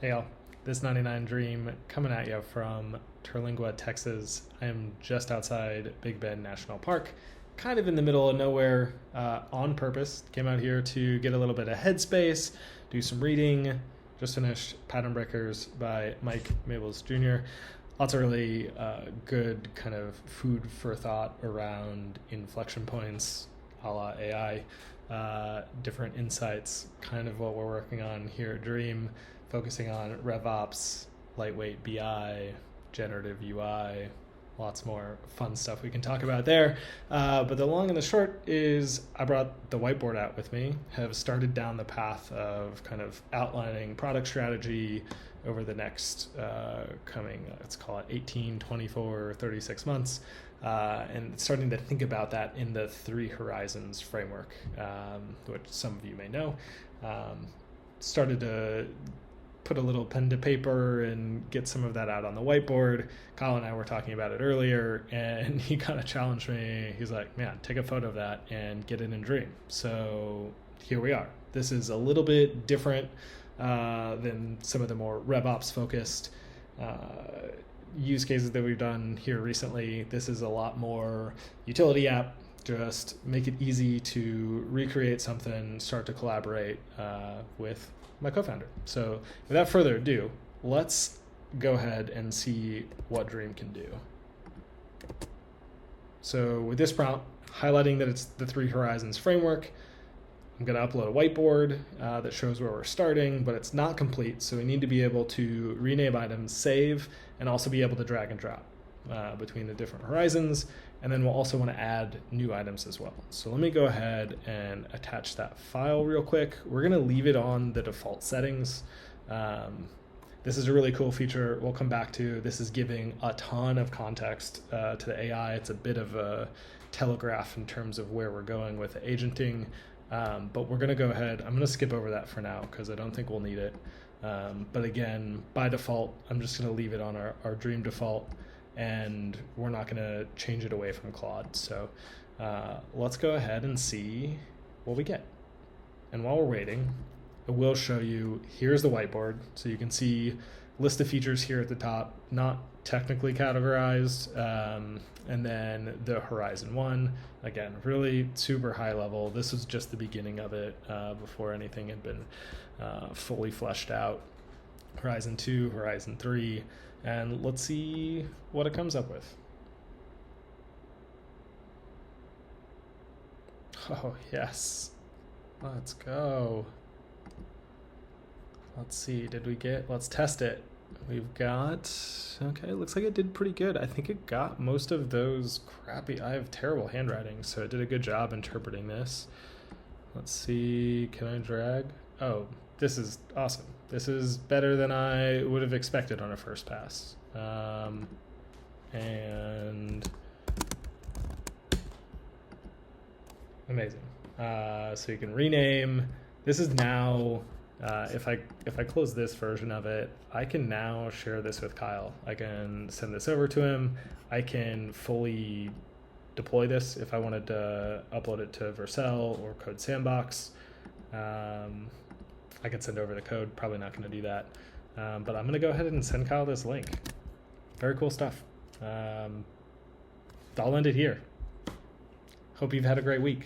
Hey y'all, this 99 Dream coming at you from Terlingua, Texas. I am just outside Big Bend National Park, kind of in the middle of nowhere, on purpose. Came out here to get a little bit of headspace, do some reading. Just finished Pattern Breakers by Mike Mabels Jr. Lots of really good kind of food for thought around inflection points, a la AI, different insights, kind of what we're working on here at Dream, focusing on RevOps, lightweight BI, generative UI, lots more fun stuff we can talk about there. But the long and the short is I brought the whiteboard out with me, have started down the path of kind of outlining product strategy over the next coming, let's call it 18, 24, 36 months, and starting to think about that in the 3 Horizons framework, which some of you may know. Started to put a little pen to paper and get some of that out on the whiteboard. Kyle and I were talking about it earlier, and he kind of challenged me. He's like, man, take a photo of that and get it in Dream. So here we are. This is a little bit different than some of the more RevOps focused use cases that we've done here recently. This is a lot more utility app. Just make it easy to recreate something, start to collaborate with my co-founder. So without further ado, let's go ahead and see what Dream can do. So with this prompt, highlighting that it's the 3 Horizons framework, I'm going to upload a whiteboard that shows where we're starting, but it's not complete. So we need to be able to rename items, save, and also be able to drag and drop between the different horizons. And then we'll also want to add new items as well. So let me go ahead and attach that file real quick. We're going to leave it on the default settings. This is a really cool feature we'll come back to. This is giving a ton of context to the AI. It's a bit of a telegraph in terms of where we're going with the agenting. But we're going to go ahead. I'm going to skip over that for now because I don't think we'll need it. But again, by default, I'm just going to leave it on our Dream default, and we're not going to change it away from Claude. So let's go ahead and see what we get. And while we're waiting, I will show you, here's the whiteboard. So you can see list of features here at the top, not technically categorized. And then the Horizon 1, again, really super high level. This was just the beginning of it before anything had been fully fleshed out. Horizon 2, Horizon 3, and let's see what it comes up with. Oh, yes. Let's go. Let's see, let's test it. We've got, okay, looks like it did pretty good. I think it got most of those crappy, I have terrible handwriting, so it did a good job interpreting this. Let's see, can I drag? Oh, this is awesome. This is better than I would have expected on a first pass. And amazing. So you can rename. This is now, if I close this version of it, I can now share this with Kyle. I can send this over to him. I can fully deploy this if I wanted to upload it to Vercel or Code Sandbox. I could send over the code, probably not going to do that. But I'm going to go ahead and send Kyle this link. Very cool stuff. I'll end it here. Hope you've had a great week.